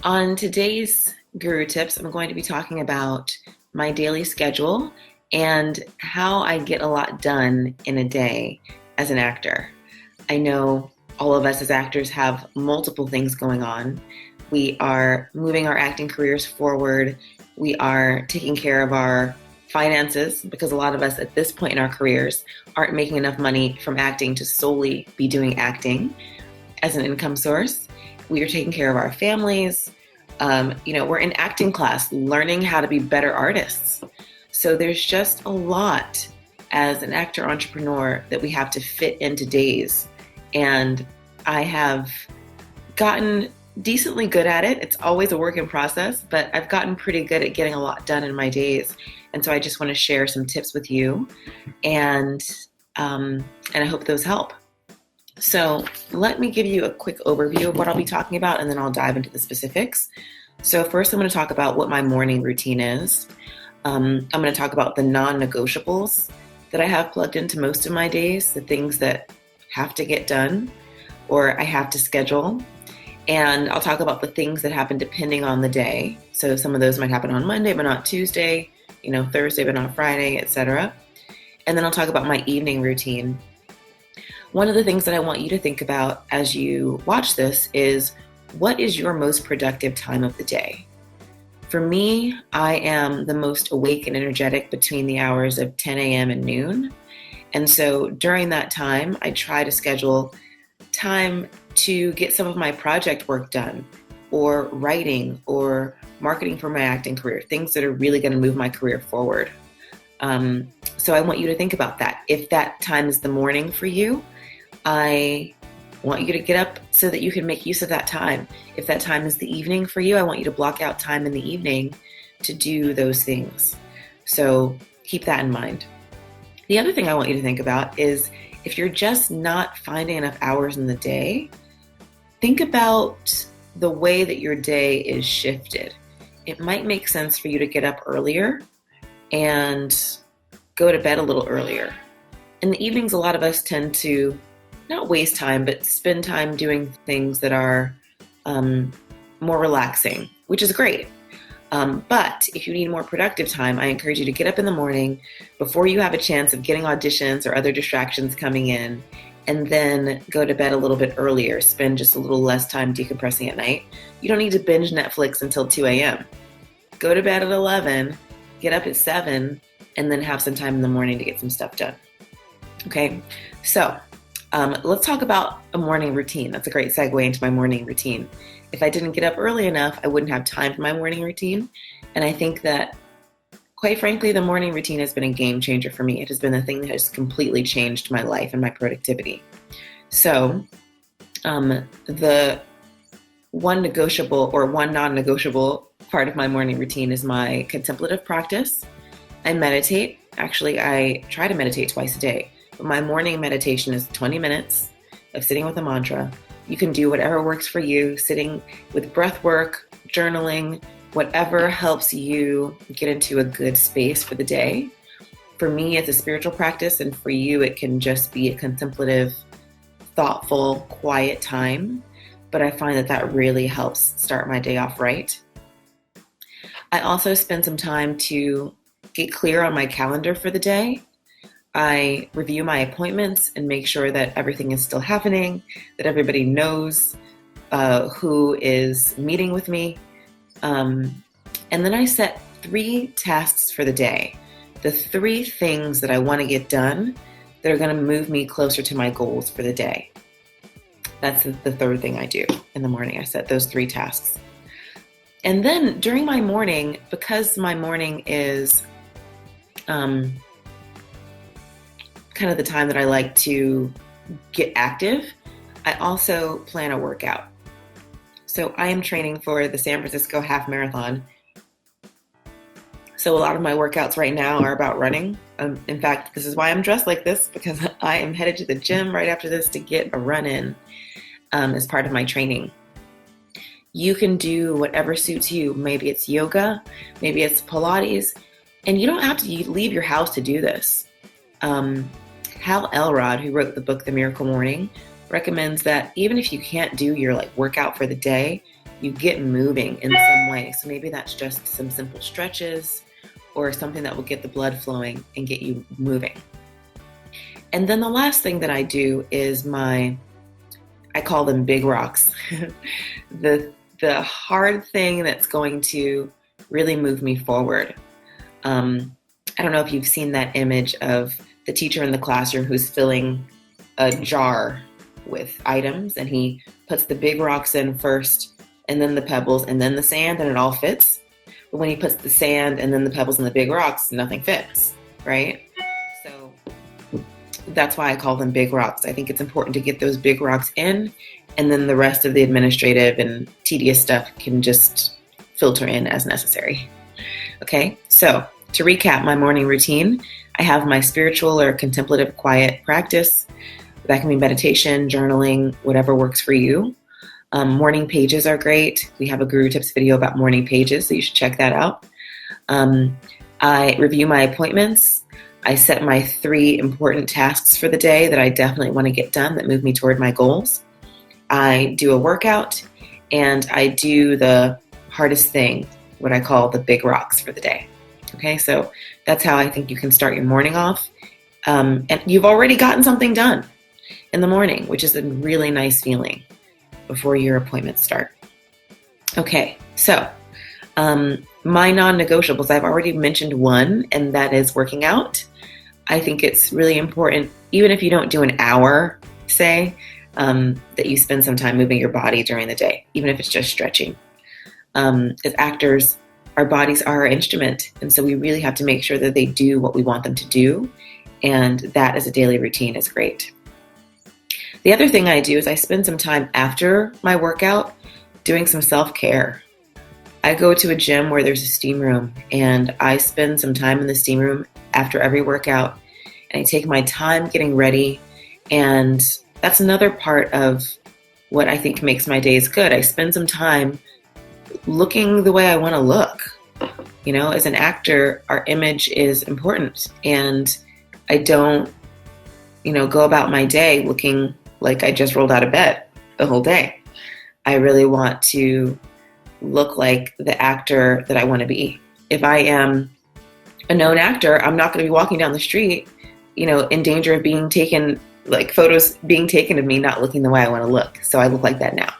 On today's Guru Tips, I'm going to be talking about my daily schedule and how I get a lot done in a day as an actor. I know all of us as actors have multiple things going on. We are moving our acting careers forward. We are taking care of our finances because a lot of us at this point in our careers aren't making enough money from acting to solely be doing acting as an income source. We are taking care of our families. We're in acting class learning how to be better artists. So there's just a lot as an actor entrepreneur that we have to fit into days. And I have gotten decently good at it. It's always a work in process, but I've gotten pretty good at getting a lot done in my days. And so I just want to share some tips with you, and I hope those help. So let me give you a quick overview of what I'll be talking about, and then I'll dive into the specifics. So first, I'm going to talk about what my morning routine is. I'm going to talk about the non-negotiables that I have plugged into most of my days, the things that have to get done or I have to schedule. And I'll talk about the things that happen depending on the day. So some of those might happen on Monday, but not Tuesday, Thursday, but not Friday, etc. And then I'll talk about my evening routine. One of the things that I want you to think about as you watch this is, what is your most productive time of the day? For me, I am the most awake and energetic between the hours of 10 a.m. and noon. And so during that time, I try to schedule time to get some of my project work done, or writing, or marketing for my acting career, things that are really going to move my career forward. So I want you to think about that. If that time is the morning for you, I want you to get up so that you can make use of that time. If that time is the evening for you, I want you to block out time in the evening to do those things. So keep that in mind. The other thing I want you to think about is, if you're just not finding enough hours in the day, think about the way that your day is shifted. It might make sense for you to get up earlier and go to bed a little earlier. In the evenings, a lot of us tend to not waste time, but spend time doing things that are more relaxing, which is great. But if you need more productive time, I encourage you to get up in the morning before you have a chance of getting auditions or other distractions coming in, and then go to bed a little bit earlier. Spend just a little less time decompressing at night. You don't need to binge Netflix until 2 a.m. Go to bed at 11, get up at 7, and then have some time in the morning to get some stuff done. Okay, so let's talk about a morning routine. That's a great segue into my morning routine. If I didn't get up early enough, I wouldn't have time for my morning routine. And I think that, quite frankly, the morning routine has been a game changer for me. It has been the thing that has completely changed my life and my productivity. So the one negotiable or one non-negotiable part of my morning routine is my contemplative practice. I meditate. Actually, I try to meditate twice a day. But my morning meditation is 20 minutes of sitting with a mantra. You can do whatever works for you, sitting with breath work, journaling, whatever helps you get into a good space for the day. For me, it's a spiritual practice, and for you, it can just be a contemplative, thoughtful, quiet time. But I find that really helps start my day off right. I also spend some time to get clear on my calendar for the day. I review my appointments and make sure that everything is still happening, that everybody knows who is meeting with me. And then I set 3 tasks for the day. The 3 things that I want to get done that are going to move me closer to my goals for the day. That's the third thing I do in the morning. I set those 3 tasks. And then during my morning, because my morning is kind of the time that I like to get active, I also plan a workout. So I am training for the San Francisco Half Marathon. So a lot of my workouts right now are about running. In fact, this is why I'm dressed like this, because I am headed to the gym right after this to get a run in as part of my training. You can do whatever suits you. Maybe it's yoga, maybe it's Pilates, and you don't have to leave your house to do this. Hal Elrod, who wrote the book The Miracle Morning, recommends that even if you can't do your workout for the day, you get moving in some way. So maybe that's just some simple stretches or something that will get the blood flowing and get you moving. And then the last thing that I do is I call them big rocks. the hard thing that's going to really move me forward. I don't know if you've seen that image of the teacher in the classroom who's filling a jar with items, and he puts the big rocks in first, and then the pebbles, and then the sand, and it all fits. But when he puts the sand and then the pebbles and the big rocks, nothing fits, right? So that's why I call them big rocks. I think it's important to get those big rocks in, and then the rest of the administrative and tedious stuff can just filter in as necessary. Okay, so to recap my morning routine, I have my spiritual or contemplative quiet practice. That can be meditation, journaling, whatever works for you. Morning pages are great. We have a Guru Tips video about morning pages, so you should check that out. I review my appointments. I set my 3 important tasks for the day that I definitely want to get done that move me toward my goals. I do a workout, and I do the hardest thing, what I call the big rocks for the day. Okay, so that's how I think you can start your morning off. And you've already gotten something done in the morning, which is a really nice feeling before your appointments start. Okay, so my non-negotiables, I've already mentioned one, and that is working out. I think it's really important, even if you don't do an hour, say, that you spend some time moving your body during the day, even if it's just stretching. As actors, our bodies are our instrument, and so we really have to make sure that they do what we want them to do, and that as a daily routine is great. The other thing I do is I spend some time after my workout doing some self-care. I go to a gym where there's a steam room, and I spend some time in the steam room after every workout, and I take my time getting ready, and that's another part of what I think makes my days good. I spend some time looking the way I want to look. You know, as an actor, our image is important, and I don't, go about my day looking like I just rolled out of bed the whole day. I really want to look like the actor that I want to be. If I am a known actor, I'm not going to be walking down the street, in danger of being taken, like photos being taken of me not looking the way I want to look. So I look like that now.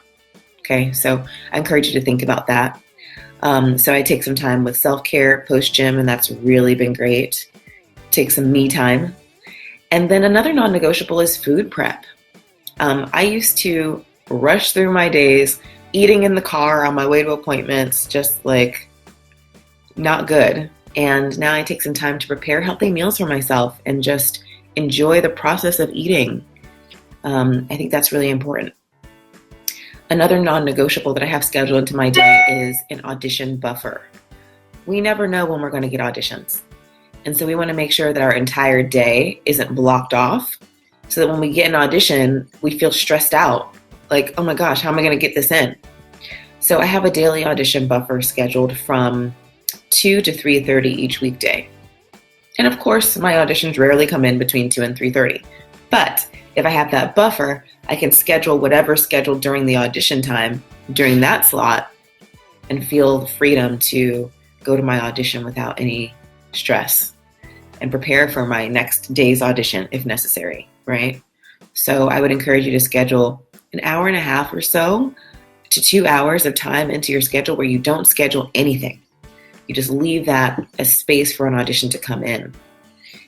Okay, so I encourage you to think about that. So I take some time with self-care post-gym, and that's really been great. Take some me time. And then another non-negotiable is food prep. I used to rush through my days, eating in the car on my way to appointments, just like not good. And now I take some time to prepare healthy meals for myself and just enjoy the process of eating. I think that's really important. Another non-negotiable that I have scheduled into my day is an audition buffer. We never know when we're going to get auditions. And so we want to make sure that our entire day isn't blocked off so that when we get an audition, we feel stressed out. Like, oh my gosh, how am I going to get this in? So I have a daily audition buffer scheduled from 2 to 3:30 each weekday. And of course, my auditions rarely come in between 2 and 3:30. But if I have that buffer, I can schedule whatever's scheduled during the audition time during that slot and feel the freedom to go to my audition without any stress and prepare for my next day's audition if necessary, right? So I would encourage you to schedule an hour and a half or so to 2 hours of time into your schedule where you don't schedule anything. You just leave that as space for an audition to come in.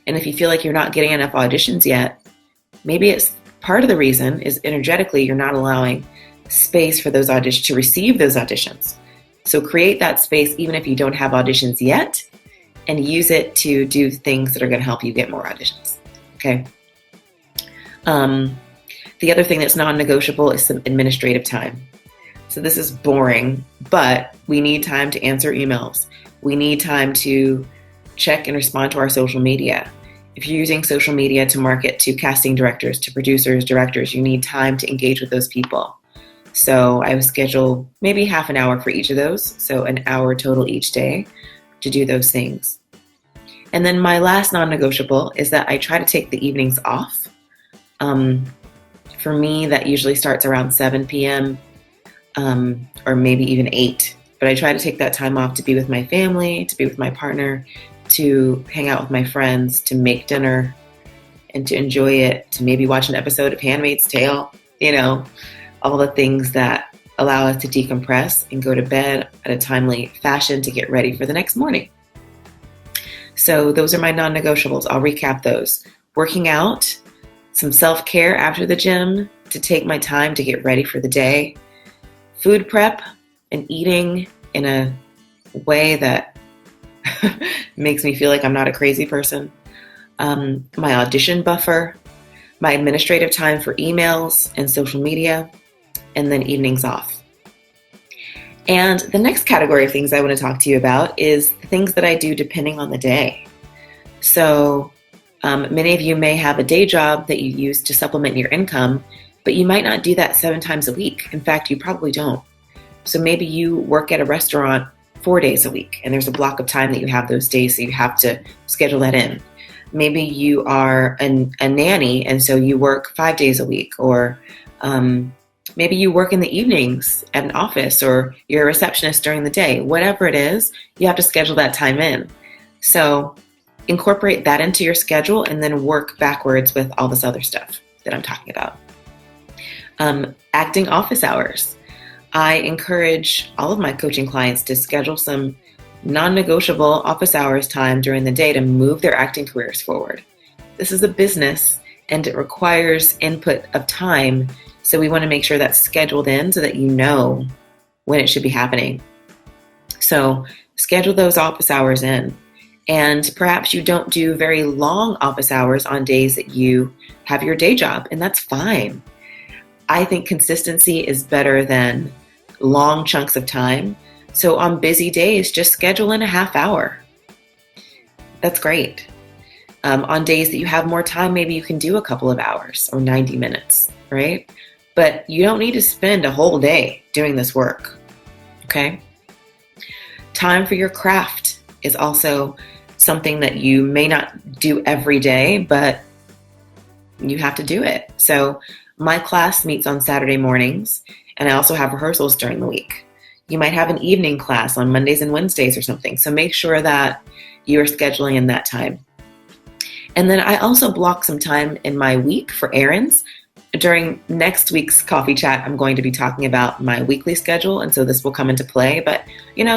And if you feel like you're not getting enough auditions yet, maybe it's part of the reason is energetically you're not allowing space for those auditions to receive those auditions. So create that space even if you don't have auditions yet, and use it to do things that are going to help you get more auditions. Okay. The other thing that's non-negotiable is some administrative time. So this is boring, but we need time to answer emails. We need time to check and respond to our social media. If you're using social media to market to casting directors, to producers, directors, you need time to engage with those people. So I would schedule maybe half an hour for each of those, so an hour total each day to do those things. And then my last non-negotiable is that I try to take the evenings off. For me, that usually starts around 7 p.m. or maybe even 8. But I try to take that time off to be with my family, to be with my partner, to hang out with my friends, to make dinner, and to enjoy it, to maybe watch an episode of Handmaid's Tale, all the things that allow us to decompress and go to bed at a timely fashion to get ready for the next morning. So those are my non-negotiables. I'll recap those. Working out, some self-care after the gym to take my time to get ready for the day, food prep and eating in a way that makes me feel like I'm not a crazy person, my audition buffer, my administrative time for emails and social media, and then evenings off. And the next category of things I want to talk to you about is the things that I do depending on the day. So many of you may have a day job that you use to supplement your income, but you might not do that 7 times a week. In fact, you probably don't. So maybe you work at a restaurant 4 days a week, and there's a block of time that you have those days, so you have to schedule that in. Maybe you are a nanny, and so you work 5 days a week, or maybe you work in the evenings at an office, or you're a receptionist during the day. Whatever it is, you have to schedule that time in. So incorporate that into your schedule and then work backwards with all this other stuff that I'm talking about. Acting office hours. I encourage all of my coaching clients to schedule some non-negotiable office hours time during the day to move their acting careers forward. This is a business and it requires input of time, so we want to make sure that's scheduled in so that you know when it should be happening. So schedule those office hours in. And perhaps you don't do very long office hours on days that you have your day job, and that's fine. I think consistency is better than long chunks of time. So on busy days, just schedule in a half hour. That's great. On days that you have more time, maybe you can do a couple of hours or 90 minutes, right? But you don't need to spend a whole day doing this work, okay? Time for your craft is also something that you may not do every day, but you have to do it. So my class meets on Saturday mornings, and I also have rehearsals during the week. You might have an evening class on Mondays and Wednesdays or something. So make sure that you are scheduling in that time. And then I also block some time in my week for errands. During next week's coffee chat, I'm going to be talking about my weekly schedule, and so this will come into play. But,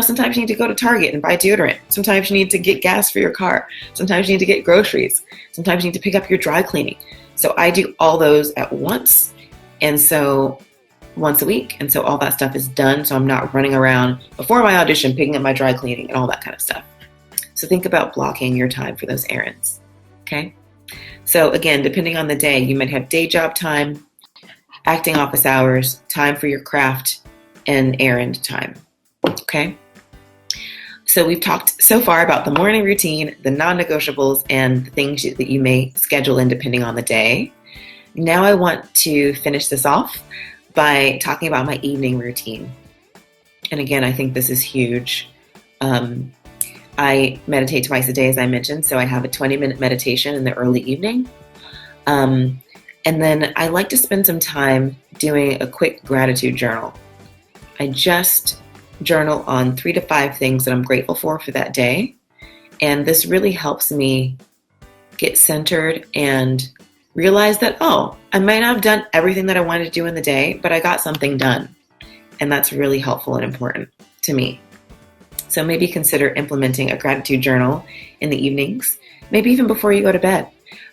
sometimes you need to go to Target and buy deodorant. Sometimes you need to get gas for your car. Sometimes you need to get groceries. Sometimes you need to pick up your dry cleaning. So I do all those at once, and so once a week. And so all that stuff is done, so I'm not running around before my audition, picking up my dry cleaning and all that kind of stuff. So think about blocking your time for those errands, okay? So again, depending on the day, you might have day job time, acting office hours, time for your craft, and errand time, okay? So we've talked so far about the morning routine, the non-negotiables, and the things that you may schedule in depending on the day. Now I want to finish this off by talking about my evening routine. And again, I think this is huge. I meditate twice a day, as I mentioned, so I have a 20-minute meditation in the early evening. And then I like to spend some time doing a quick gratitude journal. I just journal on 3 to 5 things that I'm grateful for that day. And this really helps me get centered and realize that, I might not have done everything that I wanted to do in the day, but I got something done. And that's really helpful and important to me. So maybe consider implementing a gratitude journal in the evenings, maybe even before you go to bed.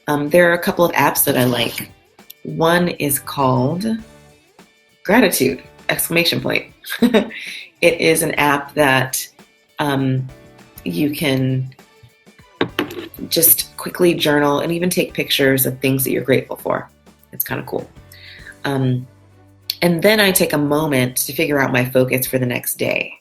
There are a couple of apps that I like. One is called Gratitude, ! It is an app that you can just quickly journal and even take pictures of things that you're grateful for. It's kind of cool. And then I take a moment to figure out my focus for the next day.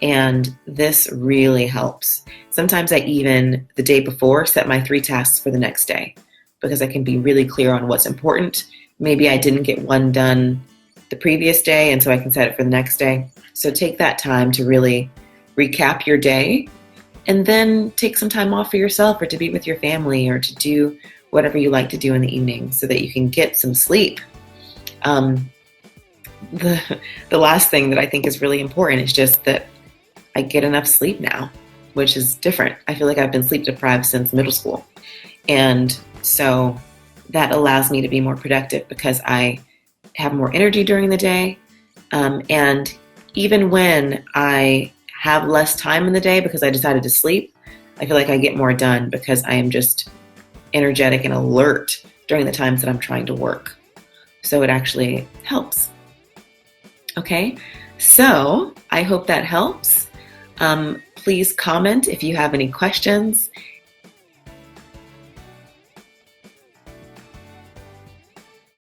And this really helps. Sometimes I even, the day before, set my 3 tasks for the next day because I can be really clear on what's important. Maybe I didn't get one done the previous day, and so I can set it for the next day. So take that time to really recap your day and then take some time off for yourself or to be with your family or to do whatever you like to do in the evening so that you can get some sleep. the last thing that I think is really important is just that I get enough sleep now, which is different. I feel like I've been sleep deprived since middle school. And so that allows me to be more productive because I have more energy during the day. And even when I have less time in the day because I decided to sleep, I feel like I get more done because I am just energetic and alert during the times that I'm trying to work. So it actually helps. Okay, so I hope that helps. Please comment if you have any questions,